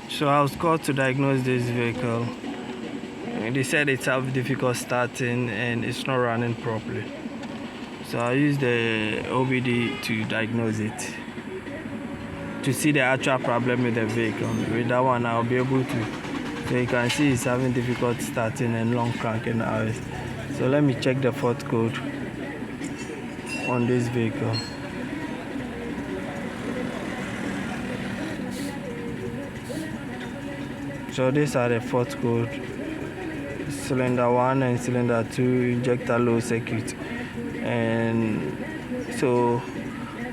So I was called to diagnose this vehicle. And they said it's having difficult starting and it's not running properly. So I used the OBD to diagnose it, to see the actual problem with the vehicle. With that one, I'll be able to. So you can see it's having difficult starting and long cranking hours. So let me check the fault code on this vehicle. So these are the fault code: cylinder 1 and cylinder 2, injector low circuit. And so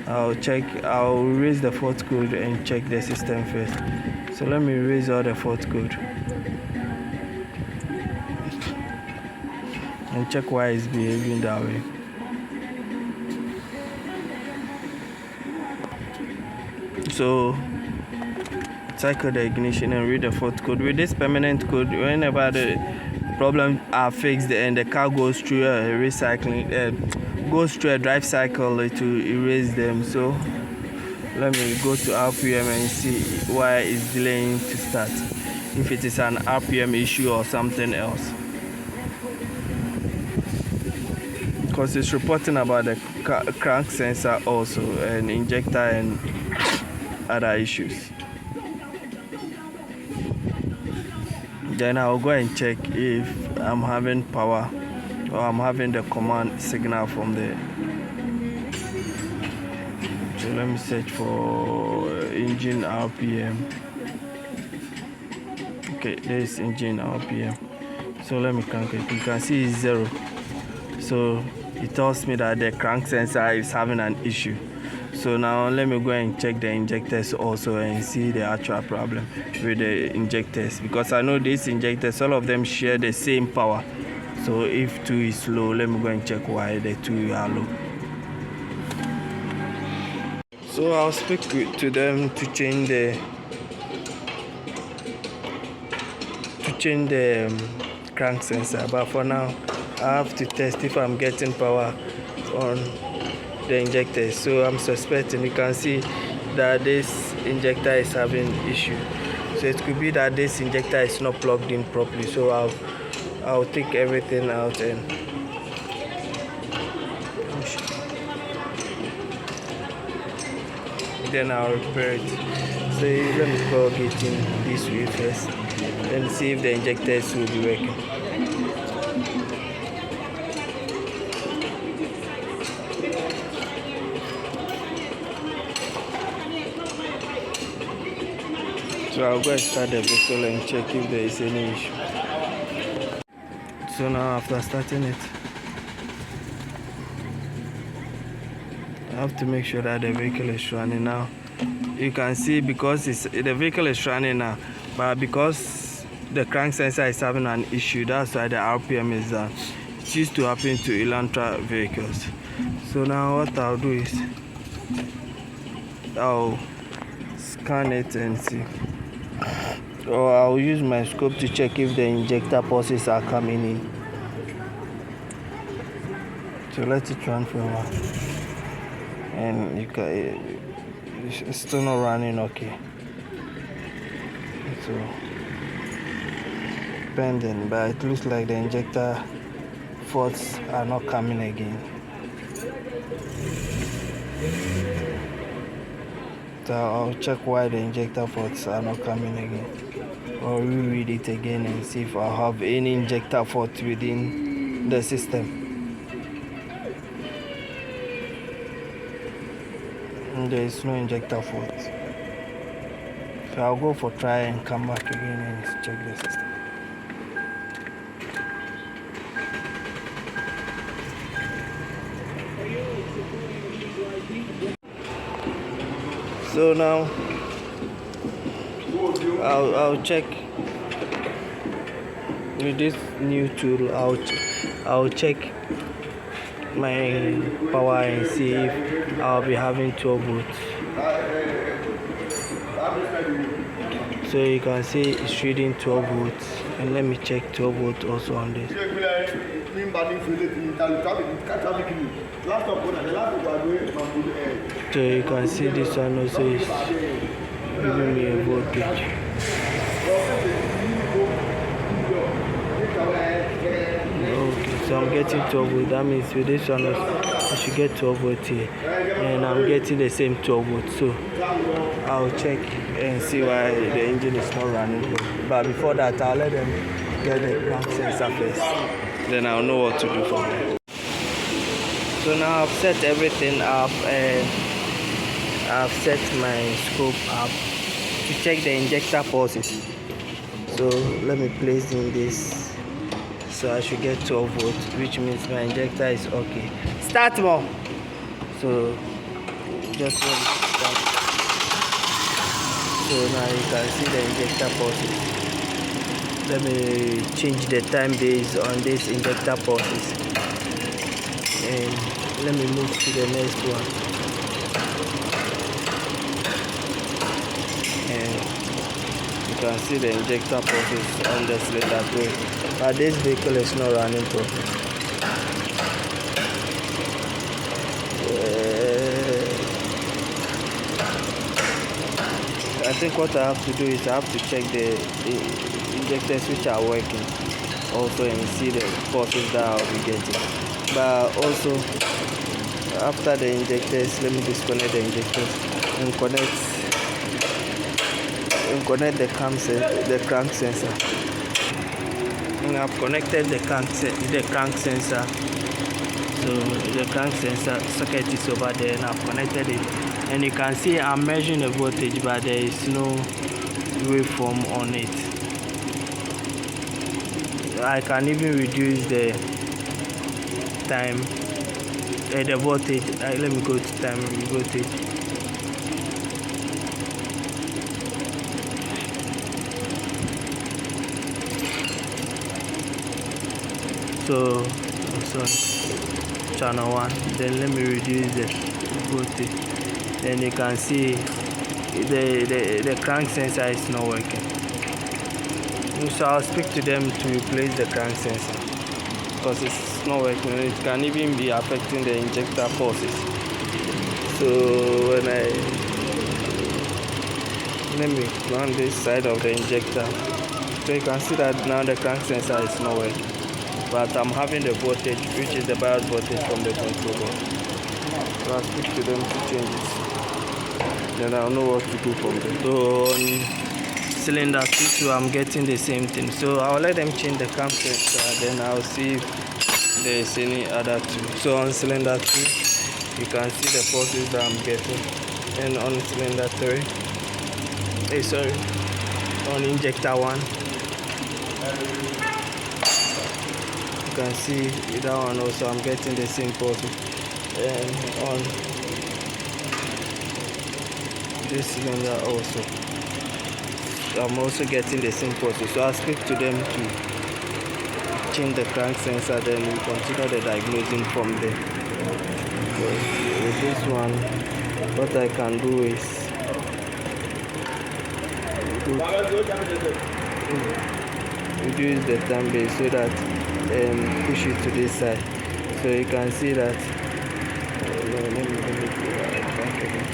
I'll raise the fault code and check the system first. So let me raise all the fault code and check why it's behaving that way. So cycle the ignition and read the fault code. With this permanent code, whenever the problems are fixed and the car goes through a recycling, goes through a drive cycle to erase them. So let me go to RPM and see why it's delaying to start, if it is an RPM issue or something else, because it's reporting about the crank sensor also, and injector and other issues. Then I'll go and check if I'm having power or I'm having the command signal from there. So let me search for engine RPM. Okay, there's engine RPM. So let me crank it. You can see it's 0. So it tells me that the crank sensor is having an issue. So now let me go and check the injectors also and see the actual problem with the injectors, because I know these injectors, all of them share the same power. So if 2 is low, let me go and check why the 2 are low. So I'll speak to them to change the crank sensor, but for now I have to test if I'm getting power on the injector. So I'm suspecting, you can see that this injector is having issue. So it could be that this injector is not plugged in properly. So I'll take everything out and then I'll repair it. So let me plug it in this way first and see if the injectors will be working. So I'll go and start the vehicle and check if there is any issue. So now after starting it, I have to make sure that the vehicle is running now. You can see, because the vehicle is running now, but because the crank sensor is having an issue, that's why the RPM is down. It used to happen to Elantra vehicles. So now what I'll do is I'll scan it and see, or I'll use my scope to check if the injector pulses are coming in. So let it run for a while, and you can, it's still not running okay. So pending, but it looks like the injector faults are not coming again. So I'll check why the injector faults are not coming again, or reread it again and see if I have any injector fault within the system. And there is no injector fault. So I'll go for try and come back again and check the system. So now I'll check with this new tool. I'll check my power and see if I'll be having 12 volts. So you can see it's reading 12 volts, and let me check 12 volts also on this. So you can see this one also is giving me a voltage. so I'm getting 12 volts. That means with this one I should get 12 volts here, and I'm getting the same 12 volts. So I'll check and see why the engine is not running. But before that, I'll let them get the crank sensor first, then I'll know what to do from there. So now I've set everything up, and I've set my scope up to check the injector pulses. So let me place in this. So I should get 12 volts, which means my injector is okay. Start more. So just want to start. So now you can see the injector pulses. Let me change the time base on this injector pulses, and let me move to the next one. And you can see the injector pulses on the cylinder 3, but this vehicle is not running properly. I think what I have to do is I have to check the injectors which are working also, and see the pulses that I'll be getting. But also after the injectors, let me disconnect the injectors and connect the crank sensor. And I've connected the crank sensor. So the crank sensor socket is over there, and I've connected it, and you can see I'm measuring the voltage, but there is no waveform on it. I can even reduce the time, the voltage. Let me go to time voltage. So channel 1, then let me reduce the voltage, then you can see the crank sensor is not working. So I'll speak to them to replace the crank sensor, because it's not working. It can even be affecting the injector pulses. So let me run this side of the injector, so you can see that now the crank sensor is not working, but I'm having the voltage, which is the bias voltage from the control board. So I'll speak to them to change it, then I'll know what to do from there. So on cylinder 2, I'm getting the same thing. So I'll let them change the crank sensor, then I'll see if there's any other two. So on cylinder 2, you can see the pulses that I'm getting, and on cylinder 3, on injector 1, you can see that one also I'm getting the same pulses, and on this cylinder also I'm also getting the same pulses. So I'll speak to them to change the crank sensor, then we continue the diagnosing from there. So with this one, what I can do is reduce the time base so that push it to this side. So you can see that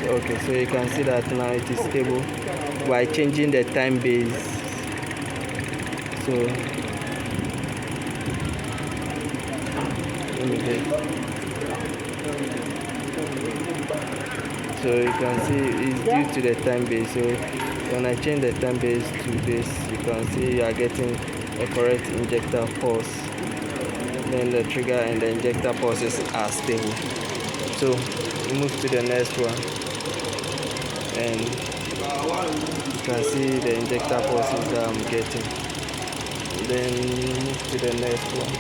okay, so you can see that now it is stable by changing the time base. So let me get. So you can see it's due to the time base. So when I change the time base to this, you can see you are getting a correct injector pulse. Then the trigger and the injector pulses are stable. So we move to the next one, and you can see the injector pulses that I'm getting. Then move to the next one.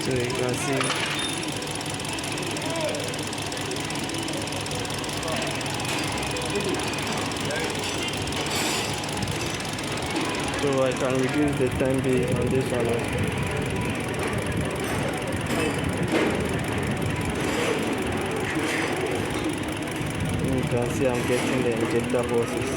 So you can see so I can reduce the time base on this one also. You can see I'm getting the injector pulses.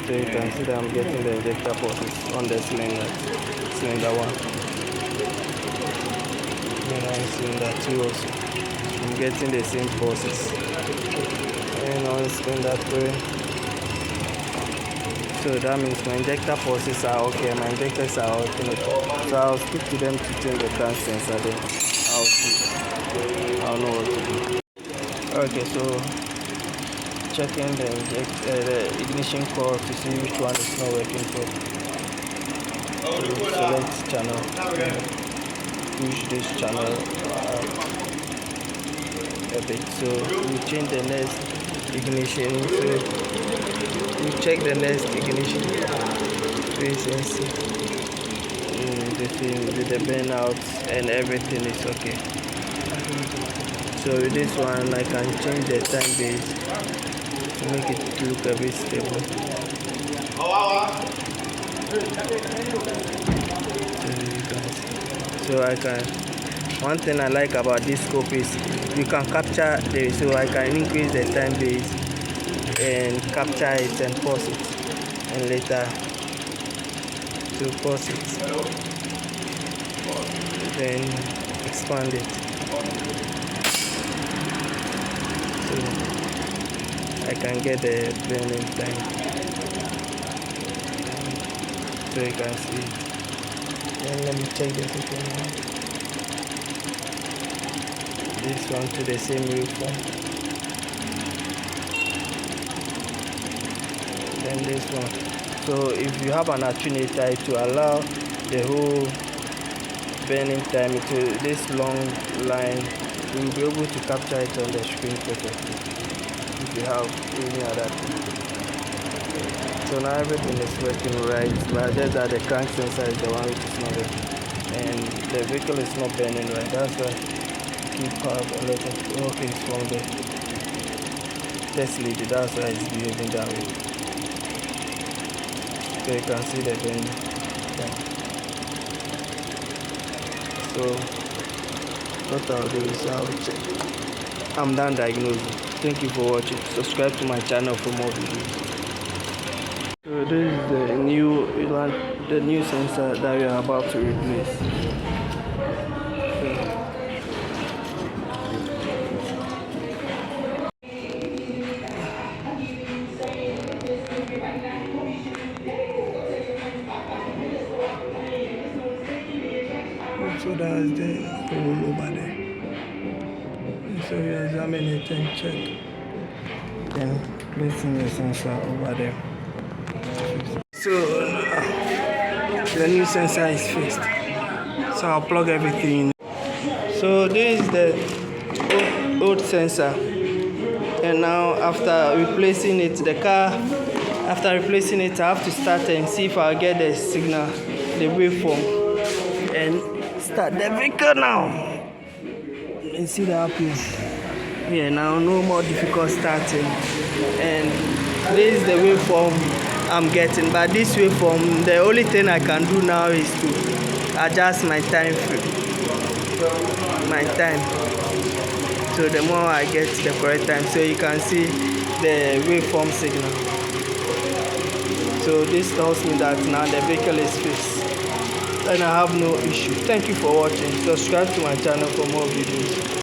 So you can see that I'm getting the injector pulses on the cylinder 1. And on cylinder 2 also. I'm getting the same pulses. And on cylinder 3. So that means my injector pulses are okay, my injectors are okay. So I'll speak to them to change the crank sensor, then I'll see. I'll know what to do. Okay, so checking the ignition cord to see which one is not working properly. So select channel, push this channel a bit. So we change the next ignition. So we check the next ignition. So you can see the thing with the burnout and everything is okay. So with this one I can change the time base to make it look a bit stable. So I can, one thing I like about this scope is you can capture the, so I can increase the time base and capture it and pause it, and later to pause it, then expand it. So I can get the burning time. So you can see. Then let me check the second one. This one to the same waveform. Then this one. So if you have an alternator to allow the whole burning time to this long line, you will be able to capture it on the screen perfectly if you have any other thing. So now everything is working right, but just that the crank sensor is the one which is not working, and the vehicle is not burning right. That's why keep have a lot of okay from the test lead. That's why it's behaving that way. So you can see the burning. Yeah. So what I'll do is I'll check. I'm done diagnosing. Thank you for watching. Subscribe to my channel for more videos. So this is the new sensor that we are about to replace. So that's the hole over there. So we examine it and check. Then placing the sensor over there. So the new sensor is fixed. So I'll plug everything in. So this is the old sensor. And now after replacing it, after replacing it, I have to start and see if I'll get the signal, the waveform, and start the vehicle now. And see the happens. Yeah, now no more difficult starting. And this is the waveform I'm getting. But this waveform, the only thing I can do now is to adjust my time frame. My time. So the more I get the correct time, so you can see the waveform signal. So this tells me that now the vehicle is fixed and I have no issue. Thank you for watching. Subscribe to my channel for more videos.